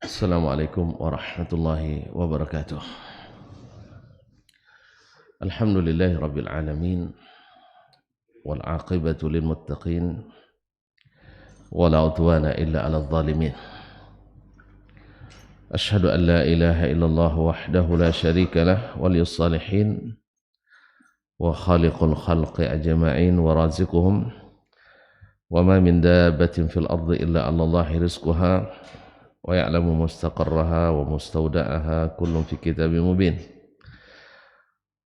Assalamualaikum warahmatullahi wabarakatuh. Alhamdulillahi rabbil alamin wal aqibatu lil muttaqin wala udwana illa 'alal zalimin. Asyhadu an la ilaha illallah wahdahu la syarika lah waliyus salihin wa khaliqul khalqi ajma'in wa raziquhum wa ma min dabbatin fil ardi illa 'alallahi rizquha wa ya'lamu mustaqarraha wa mustawda'aha kullun fi kitabim mubin.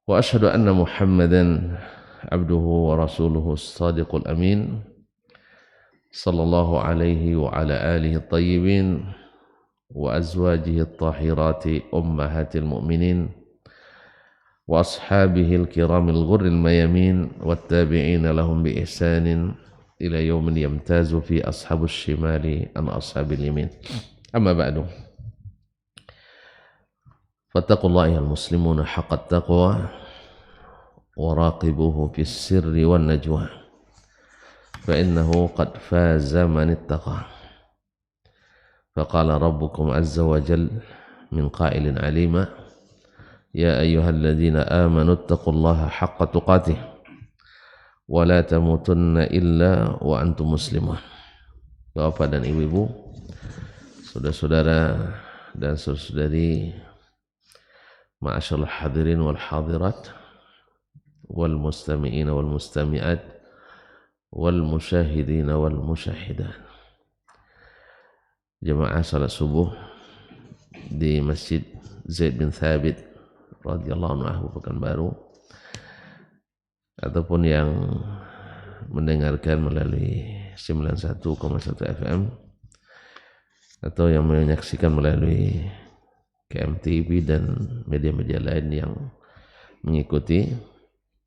Wa asyhadu anna Muhammadan abduhu wa rasuluhu as-sadiqul amin sallallahu alaihi wa ala alihi at-tayyibin wa azwajihi at-tahirati ummahatil mu'minin wa ashabihi al-kiramil ghurril mayamin wat tabi'ina lahum bi ihsanin ila yaumin yamtazu fi ashabus shimali an ashabil yamin. Amma ba'du, fattaqullaha ya muslimuna haqqat taqwa wa raqibuhu fis sirri wan najwa fa innahu qad faza man ittaqa. Faqala rabbukum azza wa jalla min qailin alima ya ayyuhalladzina amanu ittaqullaha haqqa tuqatih wa la tamutunna illa wa antum muslimun. Bapak dan ibu-ibu, saudara-saudara dan saudari, ma'asyarul hadirin wal hadirat wal mustami'in wal mustami'at wal musyahidin wal musyahidat, jemaah salat subuh di Masjid Zaid bin Thabit radhiyallahu anhu Pekanbaru, ataupun yang mendengarkan melalui 91,1 FM atau yang menyaksikan melalui KMTV dan media-media lain yang mengikuti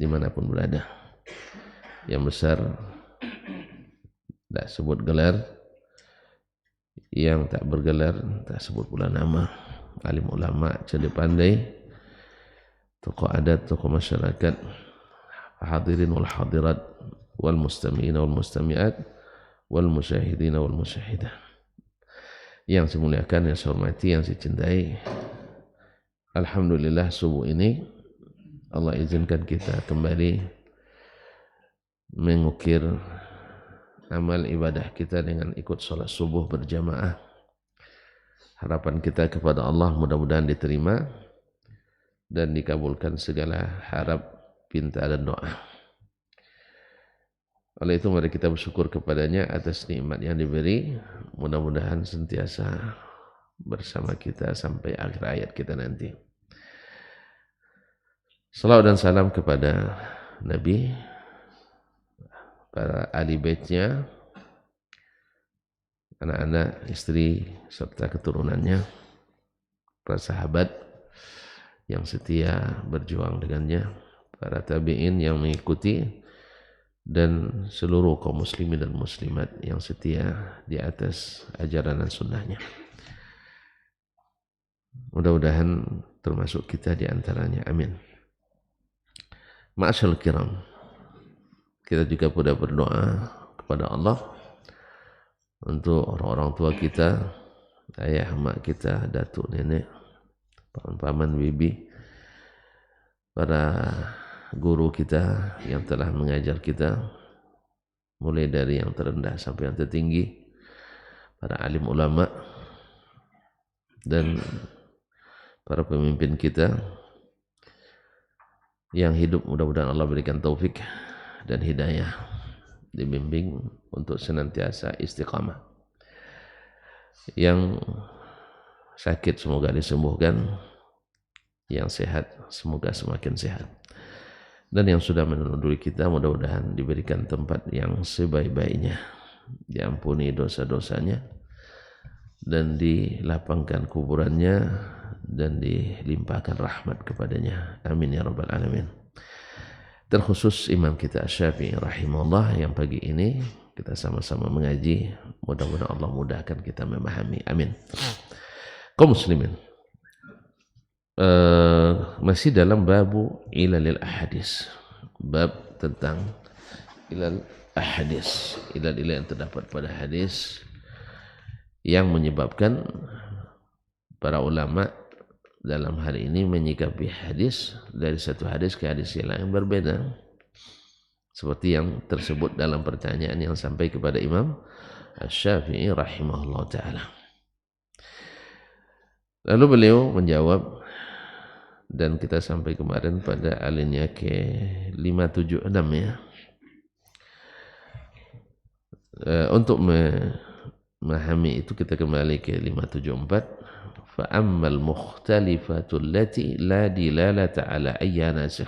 dimanapun berada. Yang besar tak sebut gelar, yang tak bergelar tak sebut pula nama. Alim ulama, cerdik pandai, tokoh adat, tokoh masyarakat, hadirin wal hadirat wal mustami'in wal mustami'at wal musyahidin wal musyahidah, yang saya muliakan, yang saya hormati, yang saya cintai. Alhamdulillah, subuh ini Allah izinkan kita kembali mengukir amal ibadah kita dengan ikut sholat subuh berjamaah. Harapan kita kepada Allah mudah-mudahan diterima dan dikabulkan segala harap, pinta dan doa. Oleh itu mari kita bersyukur kepadanya atas nikmat yang diberi. Mudah-mudahan sentiasa bersama kita sampai akhir hayat kita nanti. Salawat dan salam kepada Nabi, para ahli baitnya, anak-anak, istri, serta keturunannya, para sahabat yang setia berjuang dengannya, para tabi'in yang mengikuti, dan seluruh kaum muslimin dan muslimat yang setia di atas ajaran dan sunnahnya. Mudah-mudahan termasuk kita di antaranya. Amin. Ma'asyarul kiram, kita juga sudah berdoa kepada Allah untuk orang-orang tua kita, ayah, mak kita, datuk, nenek, paman, bibi, para guru kita yang telah mengajar kita, mulai dari yang terendah sampai yang tertinggi, para alim ulama dan para pemimpin kita yang hidup. Mudah-mudahan Allah berikan taufik dan hidayah, dibimbing untuk senantiasa istiqamah. Yang sakit semoga disembuhkan, yang sehat semoga semakin sehat, dan yang sudah menunduri kita mudah-mudahan diberikan tempat yang sebaik-baiknya, diampuni dosa-dosanya dan dilapangkan kuburannya dan dilimpahkan rahmat kepadanya. Amin ya rabbal alamin. Terkhusus imam kita Syafi'i rahimahullah yang pagi ini kita sama-sama mengaji, mudah-mudahan Allah mudahkan kita memahami. Amin. Kaum muslimin, masih dalam babu ilalil ahadis, bab tentang ilal ahadis, ilal yang terdapat pada hadis yang menyebabkan para ulama dalam hal ini menyikapi hadis dari satu hadis ke hadis yang lain berbeda, seperti yang tersebut dalam pertanyaan yang sampai kepada Imam Asy-Syafi'i rahimahullah ta'ala. Lalu beliau menjawab, dan kita sampai kemarin pada alinea ke 576 ya. Untuk memahami itu kita kembali ke 574. فَأَمَّا الْمُخْتَلِفَةُ الَّتِي لَا دِلَالَةَ عَلَى أَيِّ نَاسِخٍ.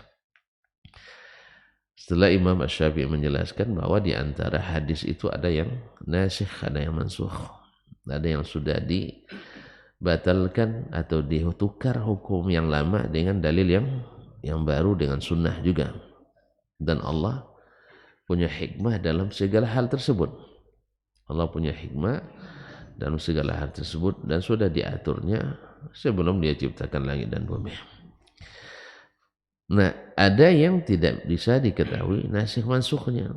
Setelah Imam Asy-Syafi'i menjelaskan bahwa di antara hadis itu ada yang nasikh, ada yang mansukh, ada yang sudah dibatalkan atau ditukar hukum yang lama dengan dalil yang baru dengan sunnah juga. Dan Allah punya hikmah dalam segala hal tersebut. Allah punya hikmah dalam segala hal tersebut dan sudah diaturnya sebelum dia ciptakan langit dan bumi. Nah, ada yang tidak bisa diketahui nasikh mansukhnya.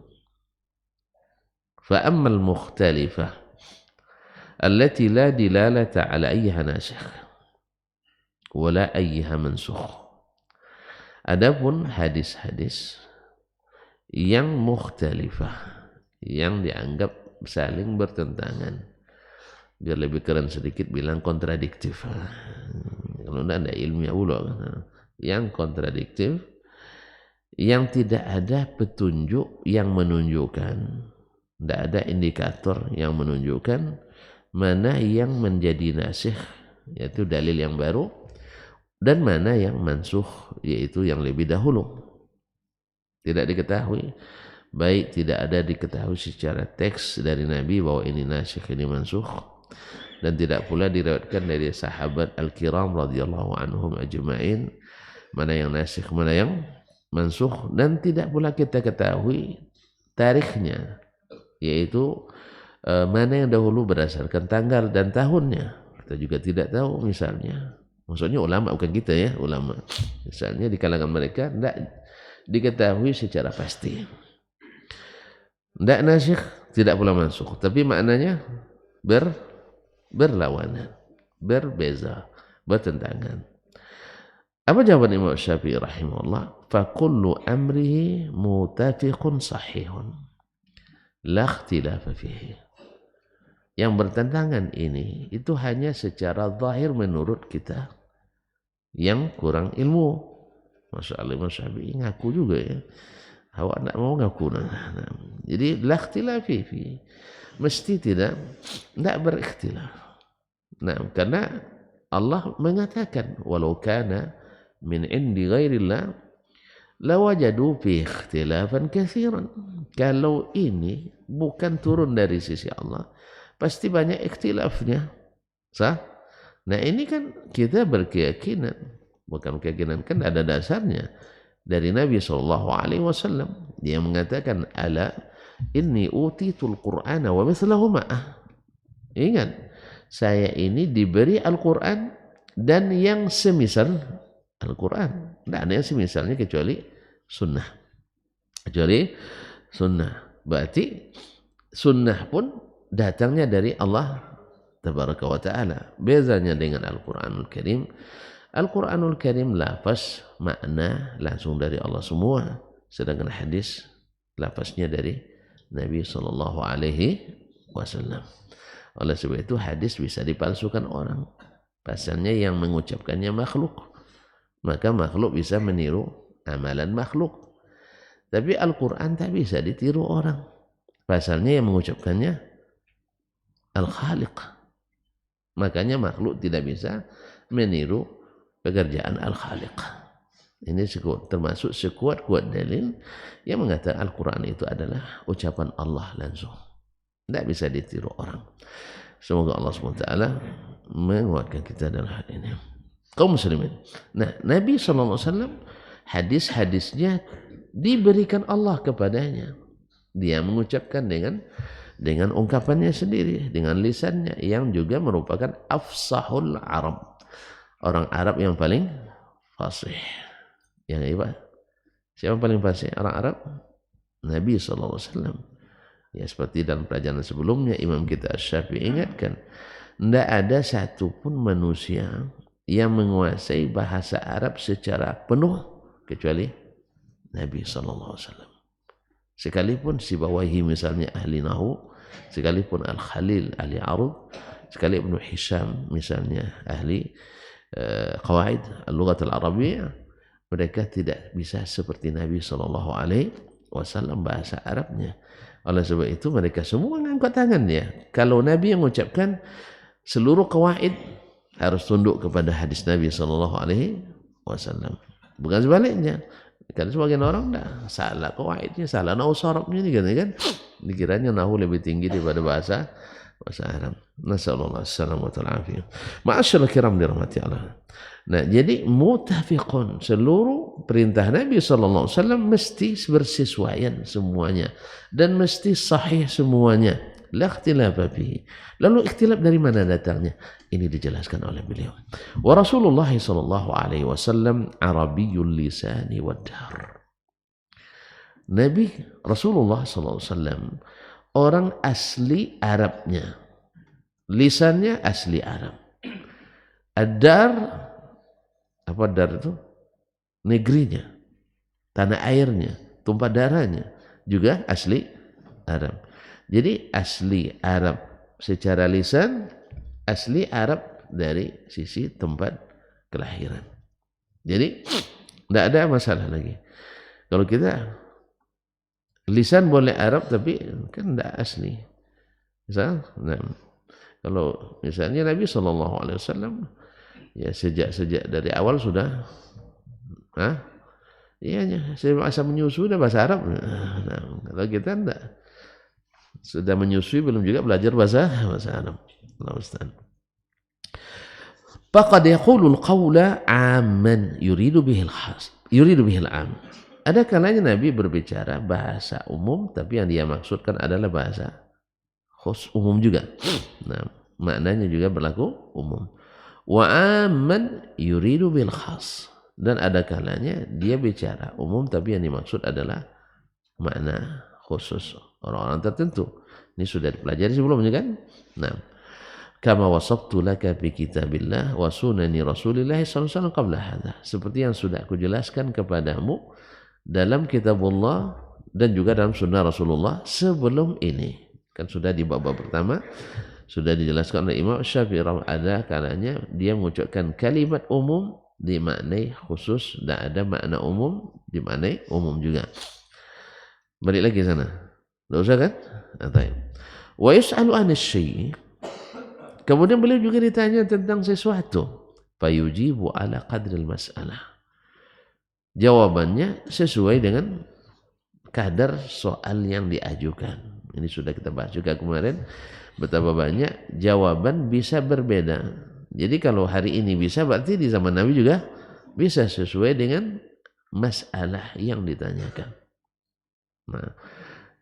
Fa ammal mukhtalifah allati la dilalata ala ayyiha nasikh wa la ayyiha mansukh. Adapun hadis-hadis yang mukhtalifah, yang dianggap saling bertentangan, biar lebih keren sedikit bilang kontradiktif. Kalau tidak ada ilmiah pula. Yang kontradiktif, yang tidak ada petunjuk yang menunjukkan, tidak ada indikator yang menunjukkan mana yang menjadi nasikh, yaitu dalil yang baru, dan mana yang mansukh, yaitu yang lebih dahulu. Tidak diketahui, baik tidak ada diketahui secara teks dari Nabi bahwa ini nasikh, ini mansukh, dan tidak pula diriwayatkan dari sahabat al-kiram radhiyallahu anhum ajma'in mana yang nasikh, mana yang mansukh, dan tidak pula kita ketahui tarikhnya, yaitu mana yang dahulu berdasarkan tanggal dan tahunnya. Kita juga tidak tahu misalnya. Maksudnya ulama, bukan kita ya, ulama. Misalnya di kalangan mereka tidak diketahui secara pasti. Tidak nasikh, tidak pula mansukh, tapi maknanya berlawanan, berbeza, bertentangan. Apa jawaban Imam Syafi'i rahimahullah? فَكُلُّ أَمْرِهِ مُتَفِقٌ صَحِيحٌ لَا اخْتِلَافَ فِيهِ. Yang bertentangan ini itu hanya secara zahir menurut kita yang kurang ilmu. Masya Allah, Imam Syafi'i ngaku juga ya. Awak tak mau ngaku. Jadi la ikhtilaf fi, mesti tidak berikhtilaf. Nah, karena Allah mengatakan walau kana min indi ghairillah lawajadu fi ikhtilafan katsiran. Kalau ini bukan turun dari sisi Allah, pasti banyak ikhtilafnya. Sah? Nah, ini kan kita berkeyakinan, bukan keyakinan, kan ada dasarnya dari Nabi SAW. Dia mengatakan ala inni utitul qur'ana wa mithlahu ma'ah. Ingat, saya ini diberi Al-Quran dan yang semisal Al-Quran. Tidak ada yang semisalnya kecuali sunnah. Berarti sunnah pun datangnya dari Allah Tabaraka wa Ta'ala. Bezanya dengan Al-Quranul Karim, Al-Quranul Karim lafaz makna langsung dari Allah semua, sedangkan hadis lafaznya dari Nabi SAW. Oleh sebab itu hadis bisa dipalsukan orang. Pasalnya yang mengucapkannya makhluk, maka makhluk bisa meniru amalan makhluk. Tapi Al-Quran tak bisa ditiru orang. Pasalnya yang mengucapkannya Al-Khaliq. Makanya makhluk tidak bisa meniru pekerjaan Al-Khaliq. Ini termasuk sekuat-kuat dalil yang mengatakan Al-Quran itu adalah ucapan Allah langsung. Tidak bisa ditiru orang. Semoga Allah SWT menguatkan kita dalam hal ini. Kaum muslimin. Nah, Nabi SAW hadis-hadisnya diberikan Allah kepadanya. Dia mengucapkan dengan ungkapannya sendiri, dengan lisannya yang juga merupakan afsahul Arab. Orang Arab yang paling fasih. Yang hebat. Siapa yang paling fasih? Orang Arab? Nabi SAW. Ya, seperti dalam pelajaran sebelumnya Imam kita Asy-Syafi'i ingatkan, Tidak ada satupun manusia yang menguasai bahasa Arab secara penuh kecuali Nabi SAW. Sekalipun Sibawaihi misalnya ahli nahu, sekalipun Al-Khalil ahli arud, sekalipun Hisham misalnya ahli qawaid al-lughat al-arabiyyah, mereka tidak bisa seperti Nabi SAW bahasa Arabnya. Oleh sebab itu mereka semua mengangkat tangannya. Kalau Nabi yang mengucapkan, seluruh qawaid harus tunduk kepada hadis Nabi SAW. Bukan sebaliknya. Kan sebagian orang salah qawaidnya, salah nahu sarabnya ni kan. Dikiranya nahu lebih tinggi daripada bahasa Arab. Nasallallahu alaihi wasallam. Ma'asyiral kiram dirahmati Allah. Nah, jadi mutafiqun, seluruh perintah Nabi sallallahu alaihi wasallam mesti bersesuaian semuanya dan mesti sahih semuanya. La ikhtilafa fihi. Lalu ikhtilaf dari mana datangnya? Ini dijelaskan oleh beliau. Wa Rasulullah sallallahu alaihi wasallam Arabiyyul lisani wad dahr. Nabi Rasulullah sallallahu alaihi wasallam orang asli Arabnya. Lisannya asli Arab. Ad-dar, apa dar itu? Negerinya, tanah airnya, tumpah darahnya juga asli Arab. Jadi asli Arab secara lisan, asli Arab dari sisi tempat kelahiran. Jadi tidak ada masalah lagi. Kalau kita lisan boleh Arab tapi kan tidak asli. Misal, kalau misalnya Nabi SAW ya sejak dari awal sudah, iya, saya menyusui sudah bahasa Arab. Nah, kalau kita tidak, sudah menyusui belum juga belajar bahasa Arab. Allah Ustaz. Faqad yaqulu al-qawla 'amman yuridu bihi al-khas, yuridu bihi al-'am. Ada kalanya Nabi berbicara bahasa umum tapi yang dia maksudkan adalah bahasa khus umum juga. Nah, maknanya juga berlaku umum. Wa 'amman yuridu bil khas. Dan ada kalanya dia bicara umum tapi yang dimaksud adalah makna khusus orang-orang tertentu. Ini sudah dipelajari sebelumnya kan? Nah, kama wasaftu laka bi kitabillah wa sunani Rasulillah sallallahu alaihi wasallam qabla hadha. Seperti yang sudah aku jelaskan kepadamu dalam kitabullah dan juga dalam sunnah Rasulullah sebelum ini. Kan sudah di bab pertama sudah dijelaskan oleh Imam Syafi'i, ada kalanya dia mengucapkan kalimat umum dimaknai khusus dan ada makna umum dimaknai umum juga. Balik lagi sana. Tidak usah kan? Wa yus'alu 'anil syai'. Kemudian beliau juga ditanya tentang sesuatu. Fayujibu 'ala qadril mas'alah. Jawabannya sesuai dengan kadar soal yang diajukan. Ini sudah kita bahas juga kemarin. Betapa banyak jawaban bisa berbeda. Jadi kalau hari ini bisa, berarti di zaman Nabi juga bisa sesuai dengan masalah yang ditanyakan. Nah,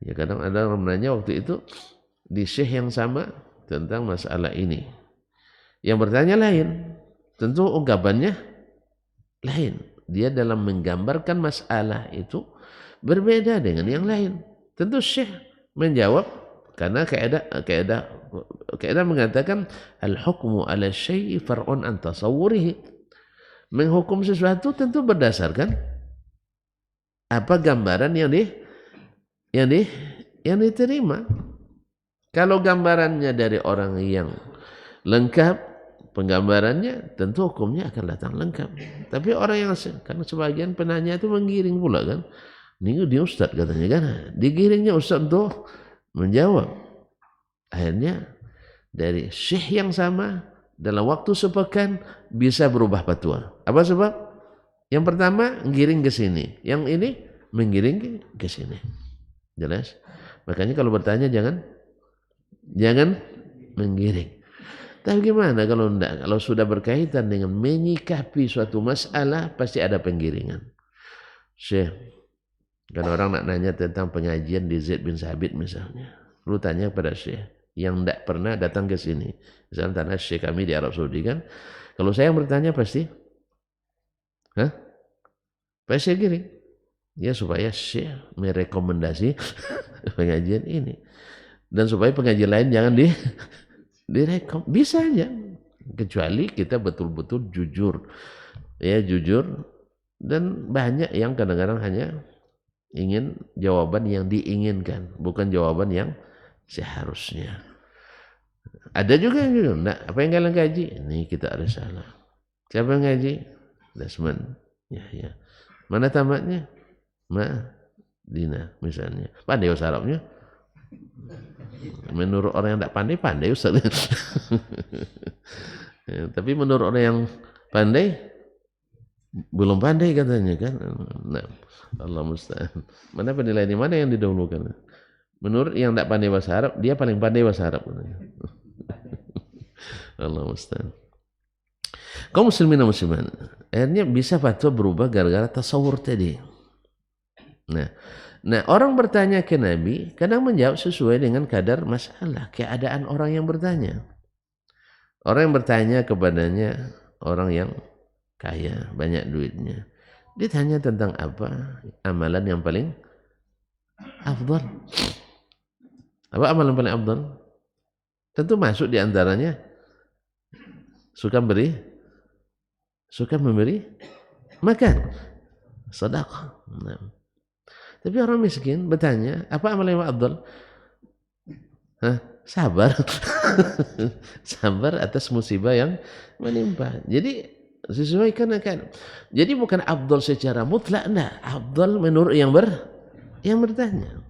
ya kadang ada orang menanya waktu itu di syekh yang sama tentang masalah ini. Yang bertanya lain, tentu ungkapannya lain. Dia dalam menggambarkan masalah itu berbeda dengan yang lain. Tentu syekh menjawab karena kaidah mengatakan al-hukmu 'ala syai'i far'un an tasawwurihi. Menghukum sesuatu tentu berdasarkan apa gambaran yang diterima. Kalau gambarannya dari orang yang lengkap penggambarannya, tentu hukumnya akan datang lengkap. Tapi orang yang karena sebagian penanya itu menggiring pula kan. Ini dia ustaz katanya kan. Digiringnya ustaz untuk menjawab. Akhirnya dari syekh yang sama dalam waktu sepekan bisa berubah fatwa. Apa sebab? Yang pertama menggiring ke sini, yang ini menggiring ke sini. Jelas? Makanya kalau bertanya jangan menggiring. Tapi gimana kalau enggak? Kalau sudah berkaitan dengan menyikapi suatu masalah pasti ada penggiringan. Syekh, kalau orang nak nanya tentang pengajian di Zaid bin Sabit misalnya, lu tanya kepada syekh yang tidak pernah datang ke sini. Misalnya tanah syekh kami di Arab Saudi kan. Kalau saya yang bertanya pasti pasti giring. Ya supaya syekh merekomendasi pengajian ini. Dan supaya pengajian lain jangan direkom, bisa aja, kecuali kita betul-betul jujur, ya jujur. Dan banyak yang kadang-kadang hanya ingin jawaban yang diinginkan, bukan jawaban yang seharusnya. Ada juga yang gitu, nah, apa yang kalian kaji? Ini kita ada salah. Siapa yang ngaji? Desmond. Ya. Mana tamatnya? Dina misalnya. Pandai bahasa Arabnya. Menurut orang yang tidak pandai Ustaz. Ya, tapi menurut orang yang pandai, belum pandai katanya kan. Nah, Allah musta'an. Mana penilaian mana yang didahulukan? Menurut yang tidak pandai bahasa Arab, dia paling pandai bahasa Arab. Allah musta'an. Kaum muslimin dan muslimat, akhirnya bisa fatwa berubah gara-gara tasawur tadi. Nah, orang bertanya ke Nabi kadang menjawab sesuai dengan kadar masalah, keadaan orang yang bertanya. Orang yang bertanya kepadanya orang yang kaya, banyak duitnya. Ditanya tentang apa? Amalan yang paling afdal. Apa amalan paling afdal? Tentu masuk di antaranya suka memberi makan, sedekah. Nah. Tapi orang miskin bertanya, apa amalan yang afdal? Sabar. Sabar atas musibah yang menimpa. Jadi sesuaikan akan. Jadi bukan afdal secara mutlak, enggak. Afdal menurut yang bertanya.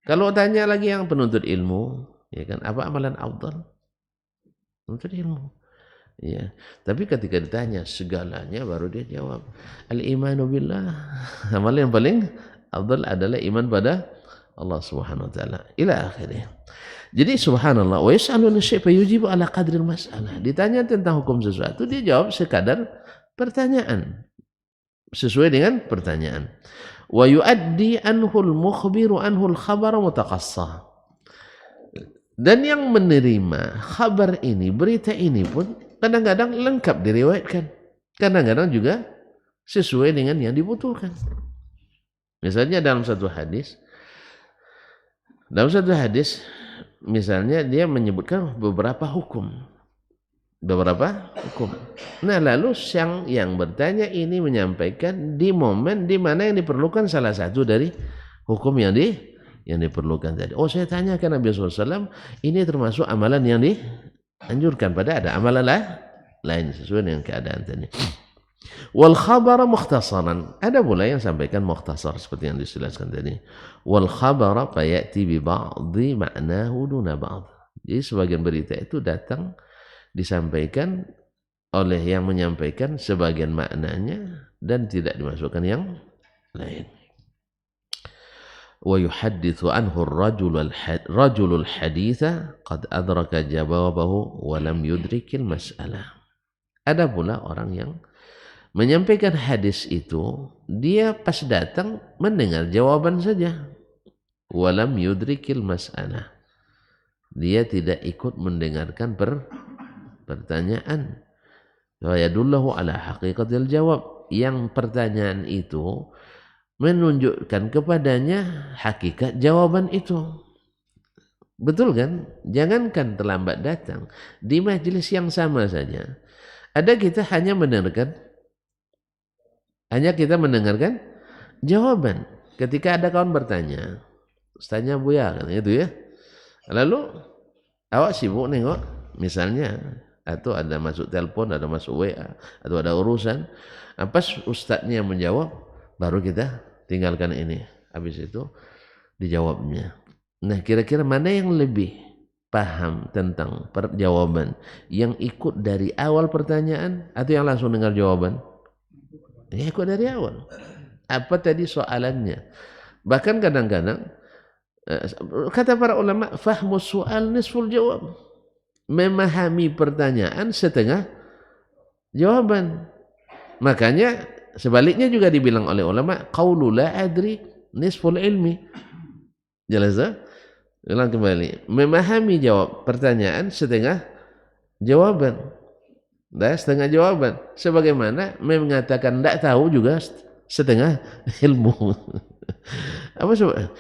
Kalau tanya lagi yang penuntut ilmu, ya kan, apa amalan afdal? Penuntut ilmu. Ya, tapi ketika ditanya segalanya baru dia jawab al-imanu billah. Amalan yang paling afdal adalah iman pada Allah Subhanahu wa taala ila akhirnya. Jadi subhanallah, wa yas'aluna syai'a yujibu ala qadril mas'alah. Ditanya tentang hukum sesuatu, dia jawab sekadar pertanyaan, sesuai dengan pertanyaan. Wa yuaddi anhul mukhbiru anhul khabara mutaqassah. Dan yang menerima kabar ini, berita ini pun kadang-kadang lengkap diriwayatkan, kadang-kadang juga sesuai dengan yang dibutuhkan. Misalnya dalam satu hadis misalnya dia menyebutkan beberapa hukum. Nah, lalu yang bertanya ini menyampaikan di momen di mana yang diperlukan salah satu dari hukum yang diperlukan tadi. Oh, saya tanyakan Nabi SAW, ini termasuk amalan yang dianjurkan, pada ada amalan lain sesuai dengan keadaan tadi. Wal khabara mukhtasaran, ada pula yang sampaikan mukhtasar seperti yang dijelaskan tadi. Wal khabara fayati bi ba'dhi ma'nahu duna ba'd. Jadi sebagian berita itu datang disampaikan oleh yang menyampaikan sebagian maknanya dan tidak dimasukkan yang lain. Wa yuhaddithu anhu ar-rajulul haditha qad adraka jawabahu wa lam yudrikil mas'alah. Ada pula orang yang menyampaikan hadis itu, dia pas datang mendengar jawaban saja. Walam yudrikil mas'alah. Dia tidak ikut mendengarkan pertanyaan. Wa yadullahu ala haqiqatil jawab. Yang pertanyaan itu menunjukkan kepadanya hakikat jawaban itu. Betul kan? Jangankan terlambat datang, di majelis yang sama saja. Ada kita hanya mendengarkan jawaban. Ketika ada kawan bertanya, Ustaznya Buya kan itu ya. Lalu awak sibuk nengok misalnya, atau ada masuk telepon, ada masuk WA, atau ada urusan. Pas ustaznya menjawab, baru kita tinggalkan ini. Habis itu dijawabnya. Nah, kira-kira mana yang lebih paham tentang jawaban, yang ikut dari awal pertanyaan atau yang langsung dengar jawaban? Ya, ikut dari awal. Apa tadi soalannya? Bahkan kadang-kadang kata para ulama, fahmu soal nisful jawab. Memahami pertanyaan setengah jawaban. Makanya sebaliknya juga dibilang oleh ulama, qaulu la adri nisful ilmi. Jelas tak? Ulang kembali. Memahami jawab pertanyaan setengah jawaban. Dah setengah jawaban. Sebagaimana mengatakan tidak tahu juga setengah ilmu. Apa sebab?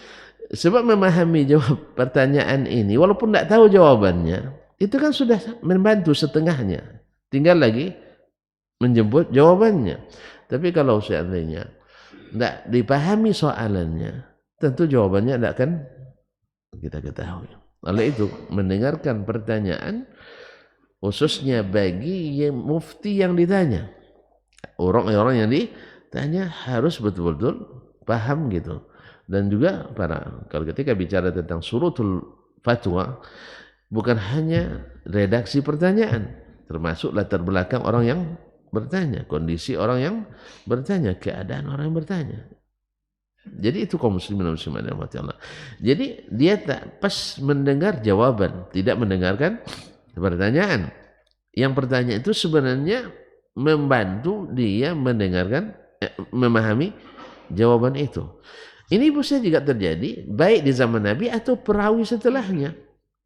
Sebab memahami jawab pertanyaan ini, walaupun tidak tahu jawabannya, Itu kan sudah membantu setengahnya. Tinggal lagi menjemput jawabannya. Tapi kalau seandainya tidak dipahami soalannya, tentu jawabannya tidak akan kita ketahui. Oleh itu, mendengarkan pertanyaan khususnya bagi yang mufti yang ditanya. Orang-orang yang ditanya harus betul-betul paham gitu. Dan juga kalau ketika bicara tentang surutul fatwa, bukan hanya redaksi pertanyaan, termasuk latar belakang orang yang bertanya, kondisi orang yang bertanya, keadaan orang yang bertanya. Jadi itu kaum muslimin dan muslimat yang dirahmati Allah. Jadi dia tak pas mendengar jawaban, tidak mendengarkan pertanyaan. Yang pertanyaan itu sebenarnya membantu dia mendengarkan, memahami jawaban itu. Ini bisa juga terjadi baik di zaman Nabi atau perawi setelahnya.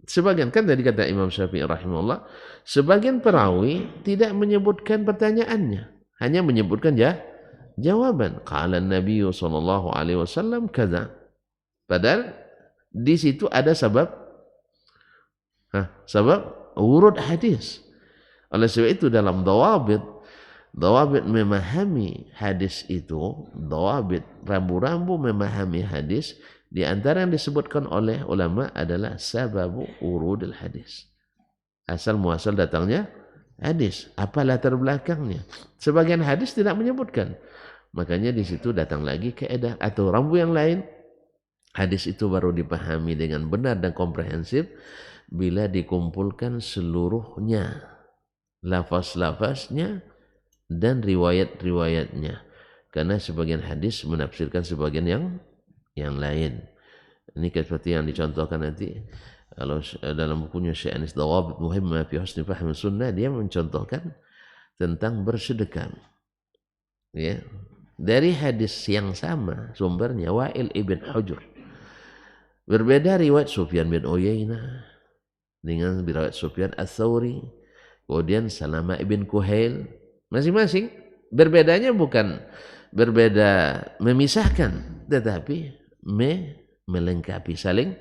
Sebagian kan tadi kata Imam Syafi'i rahimahullah, sebagian perawi tidak menyebutkan pertanyaannya, hanya menyebutkan jawaban. Qala Nabi sallallahu alaihi wasallam kaza. Padahal di situ ada sebab urut hadis. Oleh sebab itu dalam dawabit memahami hadis itu, dawabit rambu-rambu memahami hadis, di antara yang disebutkan oleh ulama adalah sababu urudil hadis. Asal muasal datangnya hadis, apa latar belakangnya. Sebagian hadis tidak menyebutkan. Makanya di situ datang lagi kaidah atau rambu yang lain. Hadis itu baru dipahami dengan benar dan komprehensif bila dikumpulkan seluruhnya, lafaz-lafaznya dan riwayat-riwayatnya. Karena sebagian hadis menafsirkan sebagian yang lain. Ini seperti yang dicontohkan nanti kalau dalam bukunya Syekh Anis Dawabit Muhimmah fi Husni Fahmi Sunnah, dia mencontohkan tentang bersedekah. Ya. Dari hadis yang sama sumbernya Wa'il ibn Hujr. Berbeda riwayat Sufyan bin Uyainah dengan riwayat Sufyan Ats-Tsauri, kemudian Salama ibn Kuhail. Masing-masing berbedanya bukan berbeda memisahkan, tetapi melengkapi, saling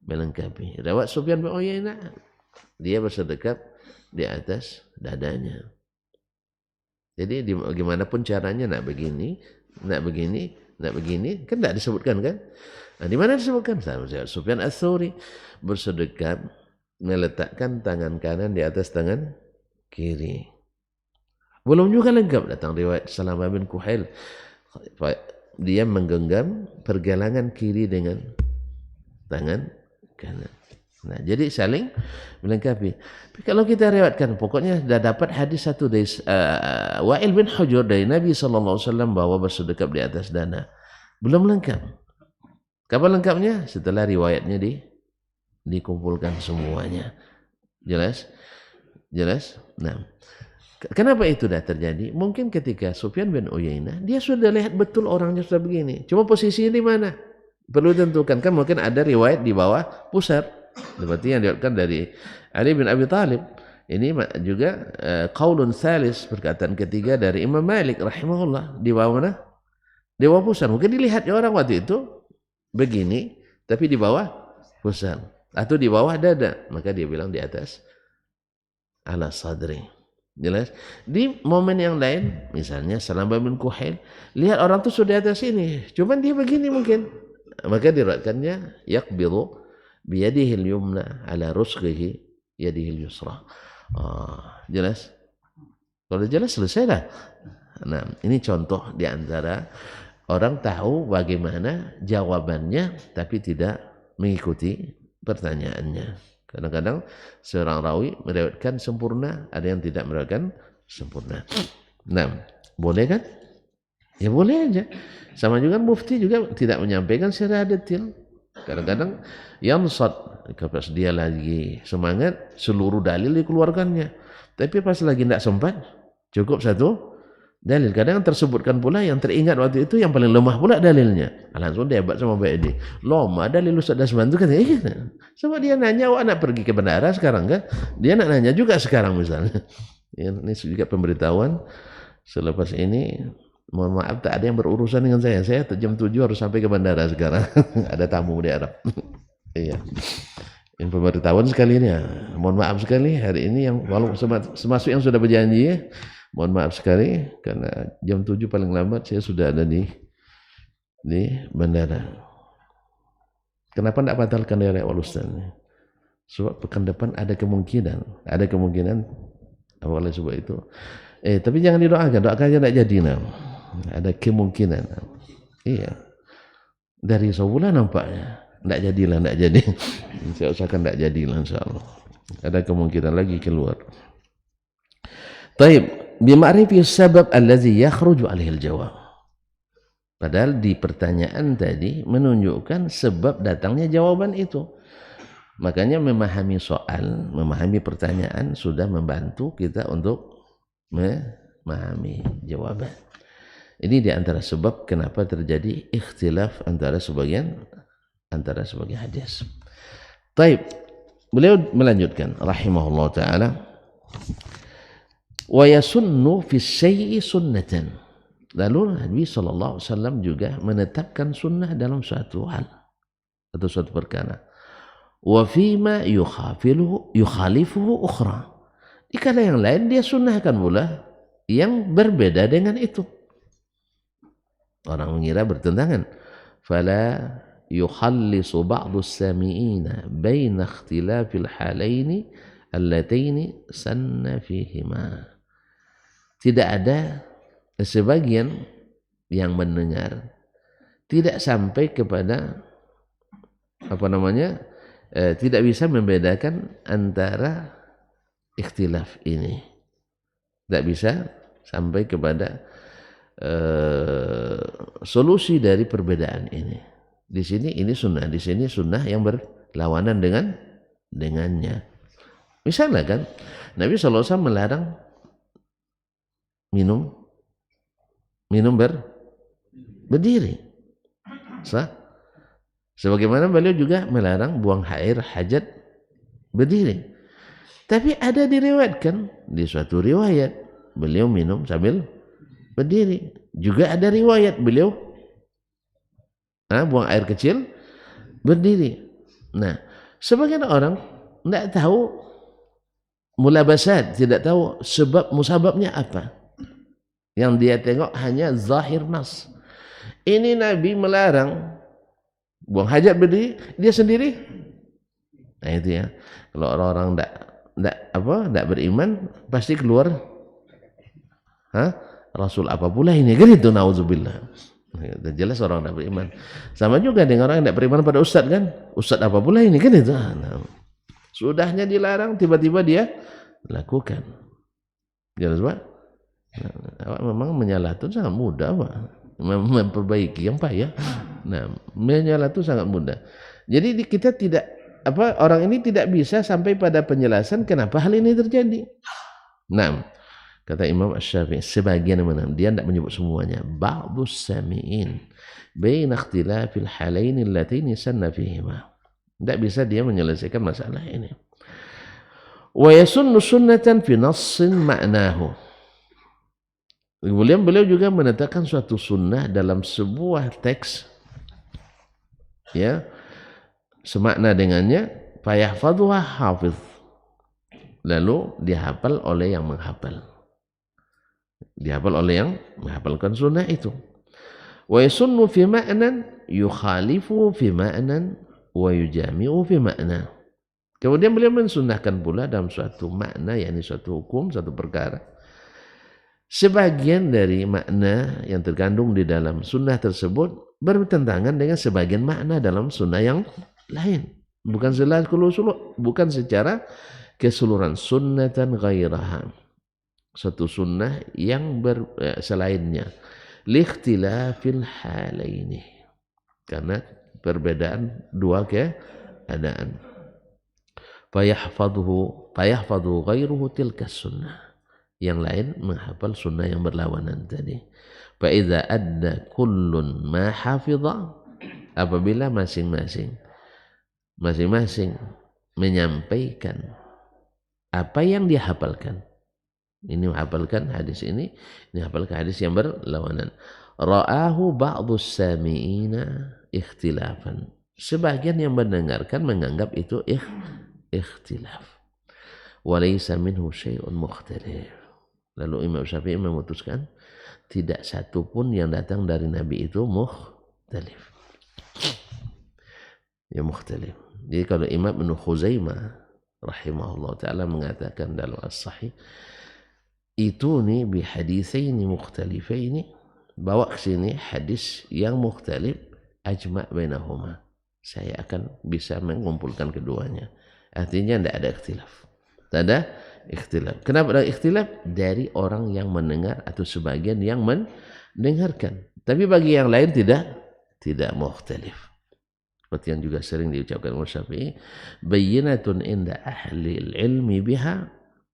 melengkapi. Riwayat Sufyan bin Uyainah, dia bersedekap di atas dadanya. Jadi gimana pun caranya nak begini, kan tidak disebutkan kan? Nah, di mana disebutkan? Sufyan Ats-Tsauri bersedekap meletakkan tangan kanan di atas tangan kiri. Belum juga lengkap datang riwayat Salamah bin Kuhail. Dia menggenggam pergelangan kiri dengan tangan kanan. Nah, jadi saling melengkapi. Tapi kalau kita riwayatkan, pokoknya dah dapat hadis satu dari Wa'il bin Hujr dari Nabi SAW bahwa bersedekap di atas dana. Belum lengkap. Kapan lengkapnya? Setelah riwayatnya dikumpulkan semuanya. Jelas? Jelas? Nah, kenapa itu dah terjadi? Mungkin ketika Sufyan bin Uyainah, dia sudah lihat betul orangnya sudah begini. Cuma posisinya di mana? Perlu tentukan. Kan mungkin ada riwayat di bawah pusat. Seperti yang diriwayatkan dari Ali bin Abi Thalib. Ini juga qaulun tsalis, perkataan ketiga dari Imam Malik rahimahullah. Di bawah mana? Di bawah pusat. Mungkin dilihat orang waktu itu begini, tapi di bawah pusat. Atau di bawah dada. Maka dia bilang di atas ala sadri. Jelas? Di momen yang lain, misalnya Salamah bin Kuhail, lihat orang itu sudah di atas sini, cuman dia begini mungkin. Maka diriwayatkannya yaqbidu biyadihi al-yumna ala rusghihi yadihi al-yusra. Jelas? Kalau jelas selesai dah. Nah, ini contoh di antara orang tahu bagaimana jawabannya tapi tidak mengikuti pertanyaannya. Kadang-kadang seorang rawi meriwayatkan sempurna, ada yang tidak meriwayatkan sempurna. Nah, boleh kan? Ya boleh aja. Sama juga mufti juga tidak menyampaikan secara detail. Kadang-kadang yang pas dia lagi semangat, seluruh dalil dikeluarkannya. Tapi pas lagi tidak sempat, cukup satu dalil. Kadang tersebutkan pula yang teringat waktu itu yang paling lemah pula dalilnya. Langsung dia hebat sama Mbak Edi. Lama dalil Ustaz Dasman itu kan. Sebab dia nanya, awak nak pergi ke bandara sekarang kan? Dia nak nanya juga sekarang misalnya. Ini juga pemberitahuan. Selepas ini, mohon maaf tak ada yang berurusan dengan saya. Saya jam 7 harus sampai ke bandara sekarang. Ada tamu di Arab. Iya. Yang pemberitahuan sekali ini ya, mohon maaf sekali hari ini yang walau semasuk yang sudah berjanji ya, mohon maaf sekali karena jam 7 paling lambat saya sudah ada di bandara. Kenapa tidak batalkan dari awal Ustaz? Sebab pekan depan ada kemungkinan oleh sebab itu. Tapi jangan doakan aja tidak jadi nah. Ada kemungkinan. Iya. Dari sebulan nampaknya. Tidak jadi. Saya usahakan tidak jadilah insyaallah. Ada kemungkinan lagi keluar. Taib, bima'rifi sabab allazi yakhruju alaihi al-jawab. Padahal di pertanyaan tadi menunjukkan sebab datangnya jawaban itu. Makanya memahami soal, memahami pertanyaan sudah membantu kita untuk memahami jawaban. Ini di antara sebab kenapa terjadi ikhtilaf antara sebagian hadis. Taib, beliau melanjutkan rahimahullah taala, wa yasunnu fi syai'i sunnatan. Lalu Nabi SAW juga menetapkan sunnah dalam suatu hal atau suatu perkara. Wa fima yukhalifuhu ukhra. Di kala yang lain dia sunnahkan pula yang berbeda dengan itu. Orang mengira bertentangan. Fala yukhallisu ba'du as-sami'ina baina ikhtilafil halaini allataini sanna fihima. Tidak ada sebagian yang mendengar tidak sampai kepada tidak bisa membedakan antara ikhtilaf ini, tidak bisa sampai kepada solusi dari perbedaan ini. Di sini ini sunnah, di sini sunnah yang berlawanan dengannya. Misalnya kan Nabi SAW melarang minum berdiri. Sah? Sebagaimana beliau juga melarang buang air hajat berdiri. Tapi ada diriwayatkan di suatu riwayat beliau minum sambil berdiri. Juga ada riwayat beliau buang air kecil berdiri. Nah, sebagian orang tidak tahu mulabasat, tidak tahu sebab musababnya apa. Yang dia tengok hanya zahir nas. Ini Nabi melarang buang hajat berdiri, dia sendiri. Nah itu ya. Kalau orang-orang tidak beriman pasti keluar. Rasul apa pula ini? Kan itu nauzubillah. Jelas orang tidak beriman. Sama juga dengan orang yang tidak beriman pada ustaz kan? Ustaz apa pula ini? Kan itu. Nah, sudahnya dilarang tiba-tiba dia lakukan. Jelas Pak? Nah, memang menyalah itu sangat mudah Pak. Memperbaiki yang payah. Nah, menyalah itu sangat mudah. Jadi kita tidak orang ini tidak bisa sampai pada penjelasan kenapa hal ini terjadi. Nah, kata Imam Asy-Syafi'i sebagian mana dia tidak menyebut semuanya. Ba'dus sami'in baina ikhtilafil halain allataini sanna fihima. Tidak bisa dia menyelesaikan masalah ini. Wa yasunnu sunnatan fi nassin ma'nahu. Kemudian beliau juga menetapkan suatu sunnah dalam sebuah teks ya semakna dengannya, fayahfadhuha hafiz, lalu dihafal oleh yang menghafal, menghafalkan sunnah itu. Wa yasunnu fi ma'nan yukhalifu fi ma'nan wa yujami'u fi ma'na. Kemudian beliau mensunnahkan pula dalam suatu makna, yakni suatu hukum, suatu perkara, sebagian dari makna yang terkandung di dalam sunnah tersebut bertentangan dengan sebagian makna dalam sunnah yang lain. Bukan secara keseluruhan. Sunnatan ghairaha. Suatu sunnah yang selainnya. Likhtilafil halaini. Karena perbedaan dua keadaan. Fayahfadhu ghairuhu tilkas sunnah. Yang lain menghafal sunnah yang berlawanan tadi. Fa idza adda kullun ma hafidha, apabila masing-masing menyampaikan apa yang dia hafalkan. Ini menghafalkan hadis ini hafalkan hadis yang berlawanan. Ra'ahu ba'dus sami'ina ikhtilafan. Sebagian yang mendengarkan menganggap itu ikhtilaf. Walaysa minhu syai'un mukhtalif. Lalu Imam Syafi'i memutuskan tidak satu pun yang datang dari Nabi itu mukhtalif. Ya mukhtalif. Jadi kalau Imam Ibnu Khuzaimah rahimahullah ta'ala mengatakan dalam As-Sahih, itu nih bihaditsaini mukhtalifaini, bawa ke sini hadis yang mukhtalif, ajma' bainahuma. Saya akan bisa mengumpulkan keduanya. Artinya tidak ada ikhtilaf. Tidak ada ikhtilaf. Kenapa ada ikhtilaf? Dari orang yang mendengar atau sebagian yang mendengarkan. Tapi bagi yang lain tidak mukhtalif. Seperti yang juga sering diucapkan oleh Syafi'i, bayyinatun inda ahli ilmi biha,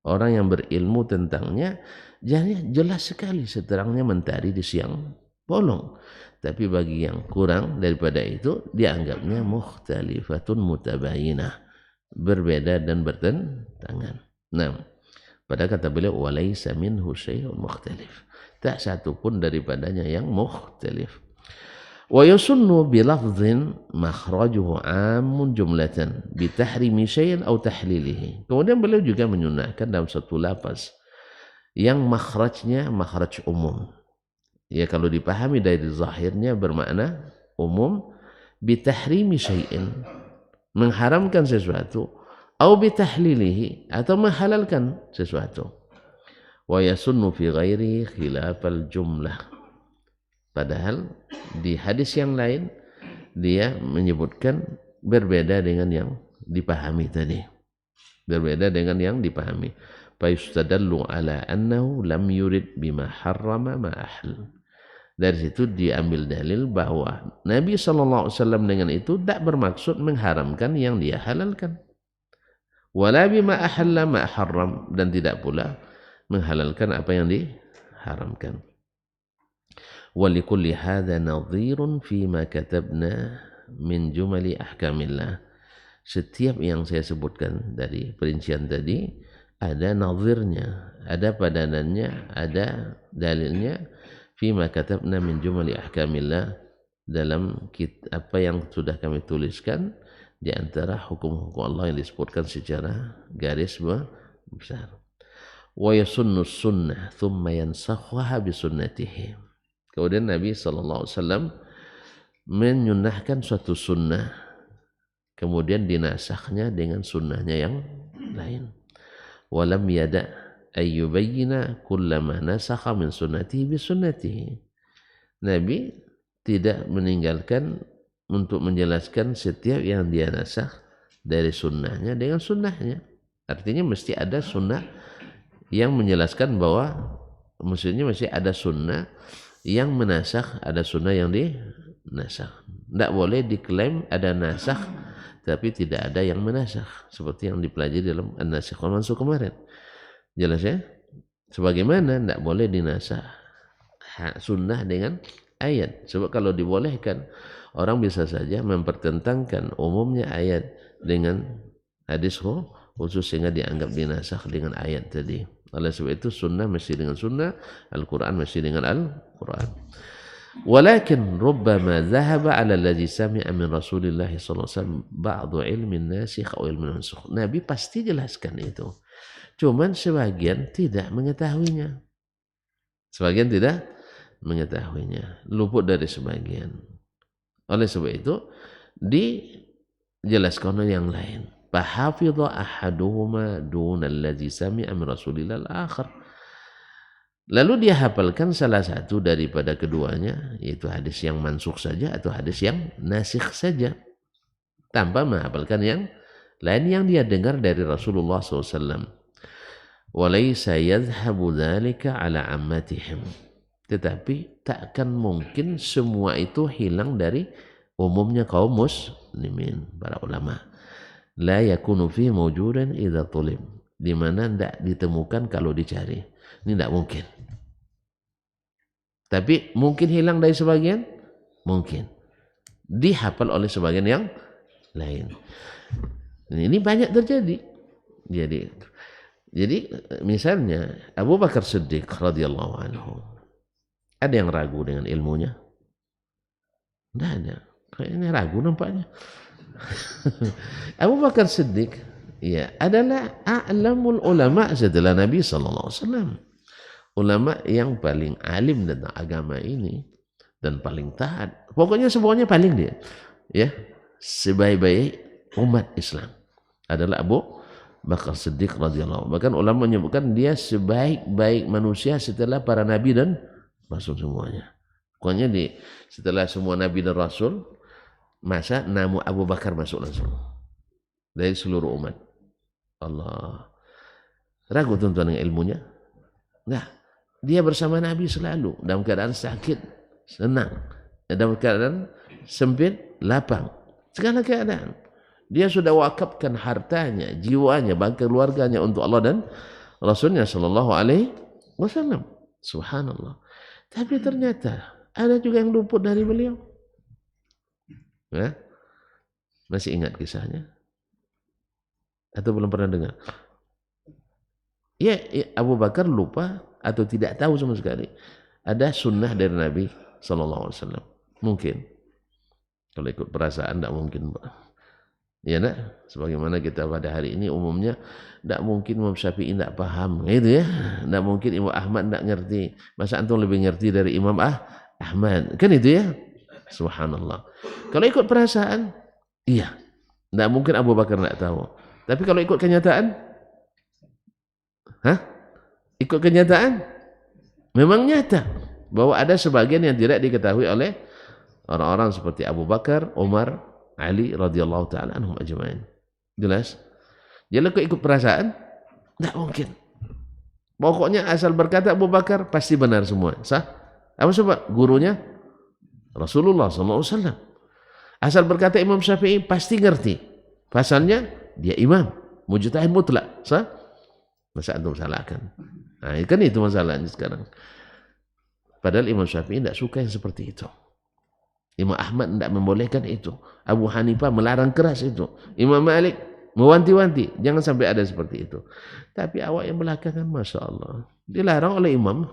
orang yang berilmu tentangnya, jadi jelas sekali seterangnya mentari di siang bolong. Tapi bagi yang kurang daripada itu, dianggapnya mukhtalifatun mutabayinah, berbeda dan bertentangan. Nah, pada kata beliau, walaysa minhu syai'un mukhtalif, tak satu pun daripadanya yang mukhtalif. Wa yusunnu bilafdhin makhrajuhu amun jumlatan bitahrimi syai'in aw tahlilihi. Kemudian beliau juga menyunahkan dalam satu lafaz yang makhrajnya makhraj umum. Ya, kalau dipahami dari zahirnya bermakna umum, bitahrimi syai'in, mengharamkan sesuatu, atau bitahlilihi, atau menghalalkan sesuatu. Wa yasunnu fi ghairi khilafal jumlah. Padahal di hadis yang lain dia menyebutkan berbeda dengan yang dipahami tadi. Berbeda dengan yang dipahami. Fa yustadallu ala annahu lam yurid bima harrama ma ahl. Dari situ diambil dalil bahwa Nabi SAW dengan itu tak bermaksud mengharamkan yang dia halalkan. Wala bima ahalla ma haram, dan tidak pula menghalalkan apa yang diharamkan. Walikulli hadha nadhirun fima katabna min jumali ahkamillah. Setiap yang saya sebutkan dari perincian tadi ada nadhirnya, ada padanannya, ada dalilnya, fima katabna min jumali ahkamillah, dalam apa yang sudah kami tuliskan di antara hukum-hukum Allah yang disebutkan secara garis besar. Wa yasunnu sunnah thumma yansakhaha bi sunnatihi. Kemudian Nabi SAW menyunahkan suatu sunnah, kemudian dinasahnya dengan sunnahnya yang lain. Walam yada ayyubayyina kullama nasakha min sunnatihi bi sunnatihi. Nabi tidak meninggalkan untuk menjelaskan setiap yang dia nasakh dari sunnahnya dengan sunnahnya. Artinya mesti ada sunnah yang menjelaskan bahwa, maksudnya mesti ada sunnah yang menasakh, ada sunnah yang dinasakh. Tidak boleh diklaim ada nasakh tapi tidak ada yang menasakh, seperti yang dipelajari dalam an-nasikh wal mansukh kemarin. Jelas ya? Sebagaimana tidak boleh dinasakh sunnah dengan ayat. Sebab kalau dibolehkan, orang bisa saja mempertentangkan umumnya ayat dengan hadis khusus sehingga dianggap dinasakh dengan ayat tadi. Oleh sebab itu sunnah mesti dengan sunnah, Al-Quran mesti dengan Al-Quran. Walakin rubbama dhahaba ala alladhi sami'a min Rasulillah sallallahu alaihi wasallam ba'du ilmin nasikh atau ilmin mansukh. Nabi pasti jelaskan itu. Cuman sebagian tidak mengetahuinya. Sebagian tidak mengetahuinya, luput dari sebagian. Oleh sebab itu dijelaskan oleh yang lain. Fahafidha ahaduhuma duna alladhi sami'a min Rasulillah al-akhar. Lalu dia hafalkan salah satu daripada keduanya, yaitu hadis yang mansukh saja atau hadis yang nasikh saja, tanpa menghafalkan yang lain yang dia dengar dari Rasulullah SAW. Walaysa yadhhabu dhalika ala ammatihim. Tetapi takkan mungkin semua itu hilang dari umumnya kaum muslimin, para ulama. La yakunu fi mawjudan idza tulib, di mana tidak ditemukan kalau dicari. Ini tidak mungkin. Tapi mungkin hilang dari sebagian? Mungkin. Dihafal oleh sebagian yang lain. Ini banyak terjadi. Jadi misalnya Abu Bakar Siddiq radhiyallahu anhu, ada yang ragu dengan ilmunya? Tidak ada. Kayaknya ragu nampaknya. Abu Bakar Siddiq ya adalah a'lamul ulama setelah Nabi sallallahu alaihi wasallam. Ulama yang paling alim tentang agama ini dan paling taat. Pokoknya semuanya paling dia. Ya, sebaik-baik umat Islam adalah Abu Bakar Siddiq radhiyallahu anhu. Bahkan ulama menyebutkan dia sebaik-baik manusia setelah para nabi dan rasul semuanya. Pokoknya setelah semua nabi dan rasul, masa nama Abu Bakar masuk langsung dari seluruh umat. Allah. Ragu tuan-tuan dengan ilmunya? Enggak. Dia bersama Nabi selalu dalam keadaan sakit, senang, dalam keadaan sempit, lapang, segala keadaan. Dia sudah wakafkan hartanya, jiwanya, bahkan keluarganya untuk Allah dan Rasulnya sallallahu alaihi wasallam. Subhanallah. Tapi ternyata ada juga yang luput dari beliau. Ya? Masih ingat kisahnya? Atau belum pernah dengar? Ya, Abu Bakar lupa atau tidak tahu sama sekali. Ada sunnah dari Nabi sallallahu alaihi wasallam. Mungkin. Kalau ikut perasaan tidak mungkin. Ya nak, sebagaimana kita pada hari ini umumnya tidak mungkin Imam Syafi'i tidak paham, gitu ya. Tidak mungkin Imam Ahmad tidak ngerti. Masa antum lebih ngerti dari Imam Ahmad? Kan itu ya. Subhanallah. Kalau ikut perasaan, iya. Tidak mungkin Abu Bakar tidak tahu. Tapi kalau ikut kenyataan, ikut kenyataan, memang nyata bahwa ada sebagian yang tidak diketahui oleh orang-orang seperti Abu Bakar, Umar, Ali radhiyallahu taala anhum ajma'in. Jelas? Jadi kalau ikut perasaan, tidak mungkin. Pokoknya asal berkata Abu Bakar pasti benar semua. Sah? Apa sebab? Gurunya Rasulullah sallallahu alaihi wasallam. Asal berkata Imam Syafi'i pasti ngerti. Pasalnya dia imam, mujtahid mutlak. Sah? Masa antum salahkan? Nah, kan itu masalahnya sekarang. Padahal Imam Syafi'i tidak suka yang seperti itu. Imam Ahmad tidak membolehkan itu. Abu Hanifah melarang keras itu. Imam Malik mewanti-wanti. Jangan sampai ada seperti itu. Tapi awak yang belakangan, Masya Allah. Dilarang oleh imam.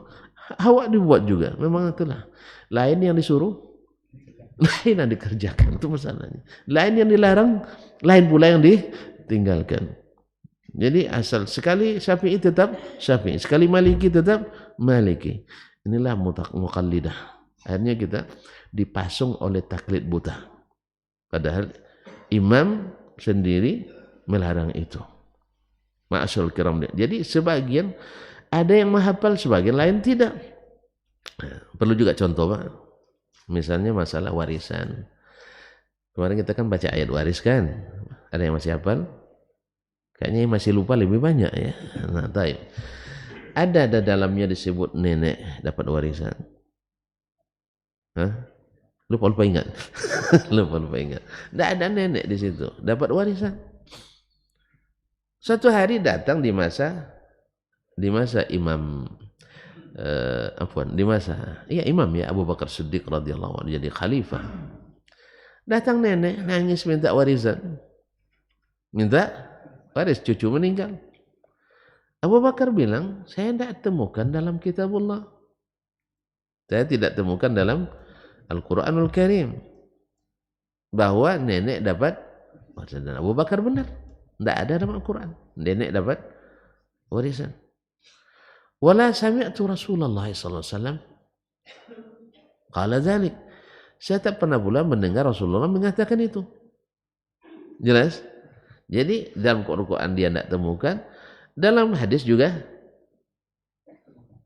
Awak dibuat juga. Memang itulah. Lain yang disuruh, lain yang dikerjakan. Itu masalahnya. Lain yang dilarang, lain pula yang ditinggalkan. Jadi asal sekali Syafi'i tetap Syafi'i. Sekali Maliki tetap Maliki. Inilah muqallidah. Akhirnya kita dipasung oleh taklid buta. Padahal imam sendiri melarang itu. Ma'asyarul kiram. Jadi sebagian ada yang menghafal, sebagian lain tidak. Perlu juga contoh, Pak. Misalnya masalah warisan. Kemarin kita kan baca ayat waris kan. Ada yang masih hafal? Kayaknya yang masih lupa lebih banyak ya. Nah, taib. Ada dalamnya disebut nenek dapat warisan. Lupa ingat. lupa ingat. Tidak ada nenek di situ dapat warisan. Suatu hari datang di masa Imam Imam ya Abu Bakar Siddiq radhiyallahu anhu jadi khalifah. Datang nenek nangis minta warisan. Minta waris, cucu meninggal. Abu Bakar bilang, saya tidak temukan dalam kitabullah. Saya tidak temukan dalam Al-Quranul Karim bahwa nenek dapat warisan. Abu Bakar benar, tidak ada dalam Al-Quran nenek dapat warisan. Wala sami'tu Rasulullah sallallahu alaihi wasallam qala dzalik. Saya tak pernah pula mendengar Rasulullah mengatakan itu. Jelas? Jadi dalam Al-Quran dia tidak temukan, dalam hadis juga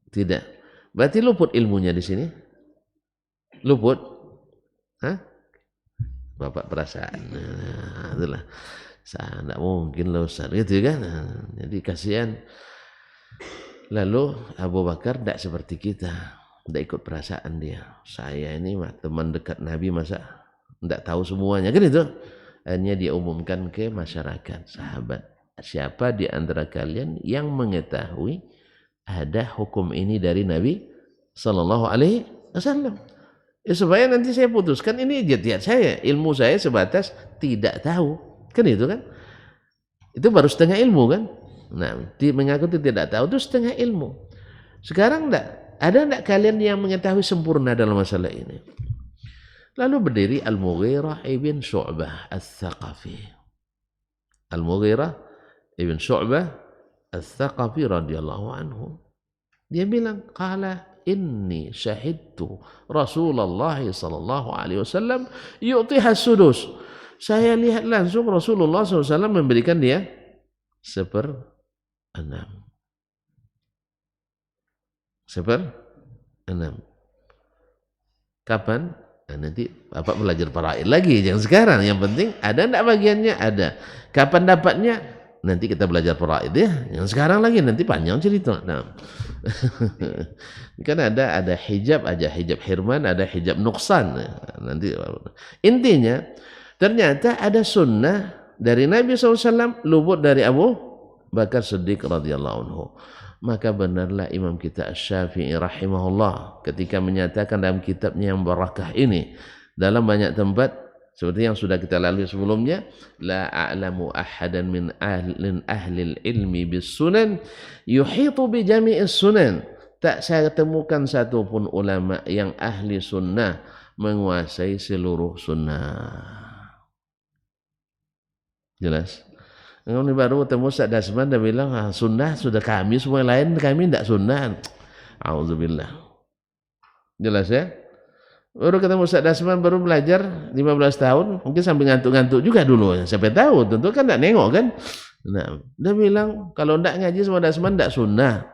tidak. Berarti luput ilmunya di sini. Luput, Bapak perasaan, itulah, tidak mungkin lah Ustaz, gitu kan? Jadi kasihan. Lalu Abu Bakar tidak seperti kita, tidak ikut perasaan dia. Saya ini teman dekat Nabi, masa tidak tahu semuanya, kan itu? Hanya dia umumkan ke masyarakat, sahabat. Siapa di antara kalian yang mengetahui ada hukum ini dari Nabi Sallallahu Alaihi Wasallam? Ya, supaya nanti saya putuskan ini ijtihad saya, ilmu saya sebatas tidak tahu, kan itu kan? Itu baru setengah ilmu kan? Nah, mengaku tidak tahu itu setengah ilmu. Sekarang ada enggak kalian yang mengetahui sempurna dalam masalah ini? Lalu berdiri Al-Mughirah ibn Syu'bah Al-Thaqafi. Al-Mughirah ibn Syu'bah Al-Thaqafi radhiyallahu anhu. Dia bilang, qala inni syahidtu Rasulullah sallallahu alaihi wasallam yu'tiha sudus. Saya lihat langsung Rasulullah SAW memberikan dia 1/6. 1/6. Kapan? Nah, nanti Bapak belajar faraid lagi, jangan sekarang. Yang penting ada enggak bagiannya? Ada. Kapan dapatnya? Nanti kita belajar faraid ya. Yang sekarang lagi nanti panjang cerita. Nah. Kan ada hijab aja, hijab hirman, ada hijab nuksan. Nanti intinya ternyata ada sunnah dari Nabi SAW luput dari Abu Bakar Siddiq radhiyallahu anhu. Maka benarlah Imam kita Asy-Syafi'i rahimahullah ketika menyatakan dalam kitabnya yang barakah ini dalam banyak tempat seperti yang sudah kita lalui sebelumnya, la a'lamu ahadan min ahli ilmi bis sunan yuhitu bi jami'is sunan. Tak saya temukan satu pun ulama yang ahli sunnah menguasai seluruh sunnah. Jelas? Ini baru ketemu Ustaz Dasman, dia bilang sunnah sudah kami, semua lain kami tidak sunnah. Auzubillah. Jelas ya? Baru ketemu Ustaz Dasman, baru belajar 15 tahun, mungkin sampai ngantuk-ngantuk juga dulu. Siapa tahu, tentu kan tidak nengok kan. Nah, dia bilang kalau tidak ngaji sama Dasman tidak sunnah.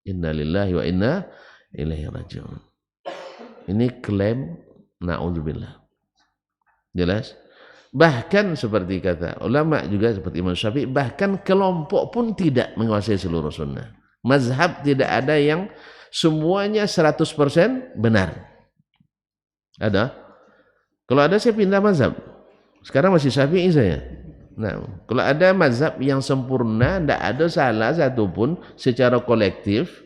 Innalillahi wa inna ilaihi raji'un. Ini klaim na'udzubillah. Jelas? Bahkan seperti kata ulama juga seperti Imam Syafi'i, bahkan kelompok pun tidak menguasai seluruh sunnah. Mazhab tidak ada yang semuanya 100% benar. Ada? Kalau ada saya pindah mazhab. Sekarang masih Syafi'i saya. Nah, kalau ada mazhab yang sempurna, tidak ada salah satupun secara kolektif,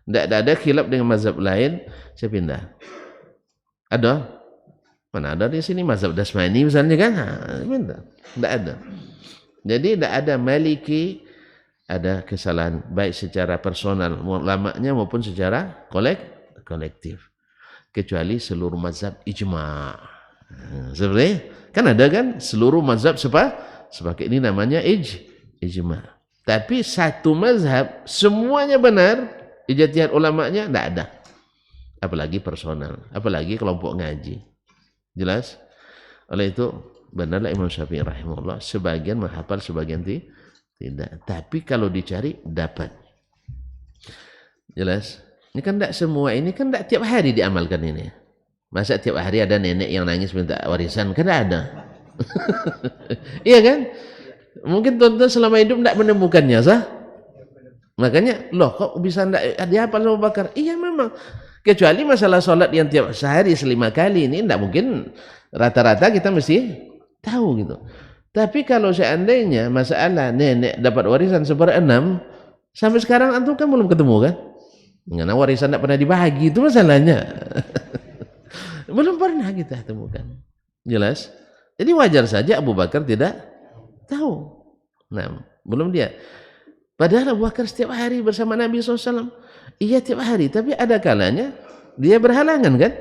tidak ada khilaf dengan mazhab lain, saya pindah. Ada? Mana ada di sini mazhab Dasmani misalnya kan? Tidak ada. Jadi tidak ada Maliki, ada kesalahan baik secara personal ulamanya maupun secara kolektif. Kecuali seluruh mazhab ijma'. Seperti kan ada kan seluruh mazhab sepakat, ini namanya ijma'. Tapi satu mazhab semuanya benar, ijtihad ulamanya tidak ada. Apalagi personal, apalagi kelompok ngaji. Jelas? Oleh itu benarlah Imam Syafi'i rahimahullah sebagian menghafal, sebagian tidak. Tapi kalau dicari dapat. Jelas? Ini kan tidak semua, ini kan tidak tiap hari diamalkan ini. Masa tiap hari ada nenek yang nangis minta warisan? Kan tidak ada. Iya kan? Mungkin tuan-tuan selama hidup tidak menemukannya, sah? Makanya, loh kok bisa tidak dihafal sama Abu Bakar? Iya memang. Kecuali masalah sholat yang tiap sehari 5 kali ini tidak mungkin rata-rata kita mesti tahu gitu. Tapi kalau seandainya masalah nenek dapat warisan 1/6, sampai sekarang antum kan belum ketemu kan? Karena warisan tidak pernah dibagi, itu masalahnya. Belum pernah kita temukan. Jelas? Jadi wajar saja Abu Bakar tidak tahu. Nah, belum dia. Padahal Abu Bakar setiap hari bersama Nabi SAW. Iya tiap hari, tapi ada kalanya dia berhalangan kan?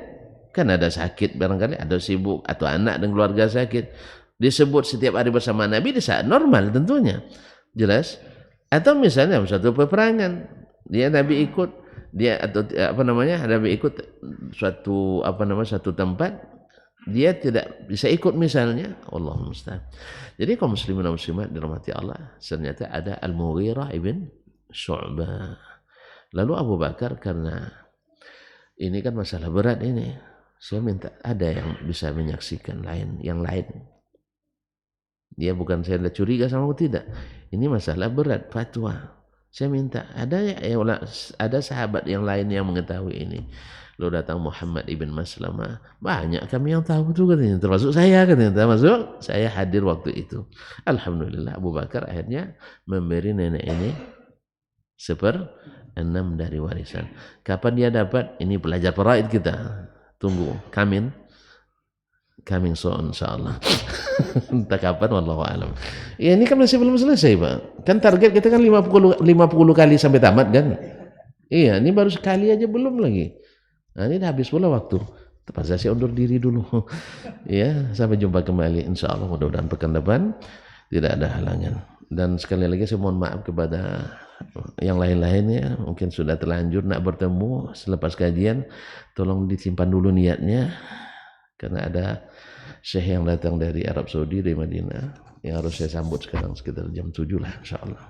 Kan ada sakit barangkali, ada sibuk, atau anak dan keluarga sakit. Disebut setiap hari bersama Nabi di saat normal tentunya. Jelas? Atau misalnya satu peperangan, dia Nabi ikut, dia atau Nabi ikut satu tempat, dia tidak bisa ikut misalnya, Allahumma musta'an. Jadi kaum muslimin dan muslimat dirahmati Allah, ternyata ada Al-Mughirah ibn Syu'bah. Lalu Abu Bakar, karena ini kan masalah berat ini, saya minta ada yang bisa menyaksikan yang lain. Dia bukan saya curiga sama aku, tidak. Ini masalah berat, fatwa. Saya minta ada sahabat yang lain yang mengetahui ini. Lalu datang Muhammad ibn Maslamah, banyak kami yang tahu tuh katanya, termasuk saya katanya, termasuk saya hadir waktu itu. Alhamdulillah Abu Bakar akhirnya memberi nenek ini 1/6 dari warisan. Kapan dia dapat? Ini pelajar faraid kita. Tunggu, coming soon insyaallah. Entah kapan, wallahu alam. Ya ini kan masih belum selesai, Pak. Kan target kita kan 50 kali sampai tamat kan? Iya, ini baru sekali aja belum lagi. Nah, ini habis pula waktu. Terpaksa saya undur diri dulu. Ya, sampai jumpa kembali insyaallah, mudah-mudahan pekan depan tidak ada halangan. Dan sekali lagi saya mohon maaf kepada yang lain-lainnya, mungkin sudah terlanjur nak bertemu selepas kajian, tolong disimpan dulu niatnya, karena ada syekh yang datang dari Arab Saudi, dari Madinah, yang harus saya sambut sekarang sekitar jam 7 lah insyaallah.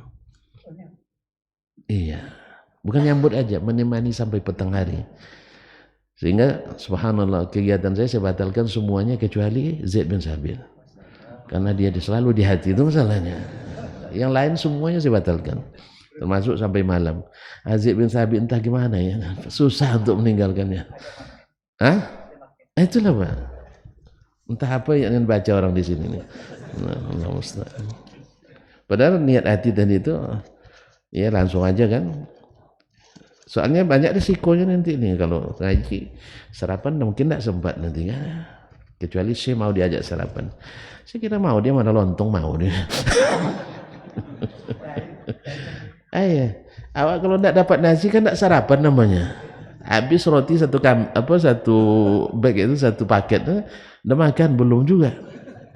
Iya, bukan nyambut aja, menemani sampai petang hari. Sehingga subhanallah, kegiatan saya batalkan semuanya kecuali Zaid bin Sabit, karena dia selalu di hati, itu masalahnya. Yang lain semuanya saya batalkan, termasuk sampai malam. Zaid bin Sabit entah gimana ya, susah untuk meninggalkannya. Hah? Itulah Pak, entah apa yang ingin baca orang di sini nih. Allah musta'an. Padahal niat hati tadi itu ya langsung aja kan. Soalnya banyak risikonya nanti nih kalau ngaji sarapan mungkin tidak sempat nanti kan. Kecuali saya mau diajak sarapan. Saya kira mau, dia mana lontong mau dia. Ayah, awak kalau tidak dapat nasi kan tidak sarapan namanya. Habis roti satu bag itu, satu paket, udah makan belum juga.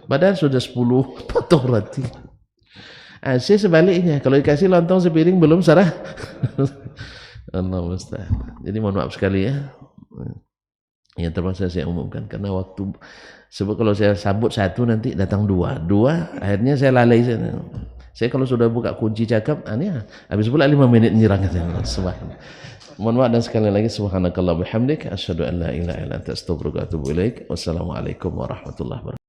Padahal sudah 10 potong roti. Saya sebaliknya, kalau dikasih lontong sepiring belum sarah. Allah musta'an. Jadi mohon maaf sekali ya. Yang terpaksa saya umumkan karena waktu, sebab kalau saya sambut satu nanti datang dua, akhirnya saya lalai. Saya kalau sudah buka kunci cakap, aneh, habis pula 5 menit nyerang. Subhanallah. Mohon maaf dan sekali lagi subhanakallah bihamdik asyhadu an la ilaha illa anta astaghfiruka wa atubu ilaik. Wassalamualaikum warahmatullahi wabarakatuh.